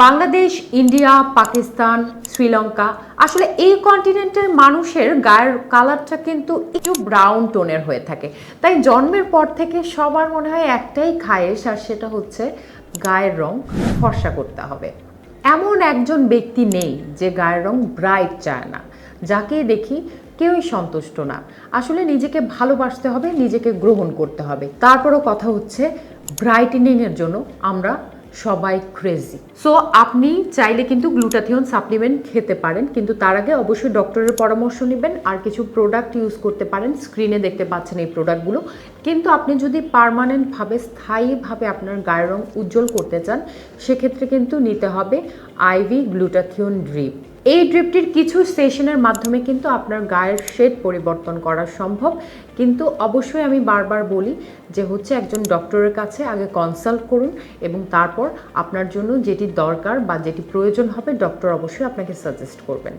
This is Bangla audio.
বাংলাদেশ, ইন্ডিয়া, পাকিস্তান, শ্রীলঙ্কা, আসলে এই কন্টিনেন্টের মানুষের গায়ের কালারটা কিন্তু একটু ব্রাউন টোনের হয়ে থাকে। তাই জন্মের পর থেকে সবার মনে হয় একটাই খায়েশ, আর সেটা হচ্ছে গায়ের রং ফর্সা করতে হবে। এমন একজন ব্যক্তি নেই যে গায়ের রং ব্রাইট চায় না, যাকে দেখি কেউই সন্তুষ্ট না। আসলে নিজেকে ভালোবাসতে হবে, নিজেকে গ্রহণ করতে হবে। তারপরও কথা হচ্ছে ব্রাইটেনিংয়ের জন্য আমরা সবাই ক্রেজি। সো আপনি চাইলে কিন্তু গ্লুটাথিয়ন সাপ্লিমেন্ট খেতে পারেন, কিন্তু তার আগে অবশ্যই ডক্টরের পরামর্শ নেবেন। আর কিছু প্রোডাক্ট ইউজ করতে পারেন, স্ক্রিনে দেখতে পাচ্ছেন এই প্রোডাক্টগুলো। কিন্তু আপনি যদি পার্মানেন্টভাবে স্থায়ীভাবে আপনার গায়ের রং উজ্জ্বল করতে চান, সেক্ষেত্রে কিন্তু নিতে হবে আইভি গ্লুটাথিয়ন ড্রিপ। এই ড্রিপটির কিছু সেশনের মাধ্যমে কিন্তু আপনার গায়ের শেড পরিবর্তন করা সম্ভব, কিন্তু অবশ্যই আমি বারবার বলি যে হচ্ছে একজন ডক্টরের কাছে আগে কনসাল্ট করুন, এবং তারপর আপনার জন্য যেটি দরকার বা যেটি প্রয়োজন হবে ডক্টর অবশ্যই আপনাকে সাজেস্ট করবেন।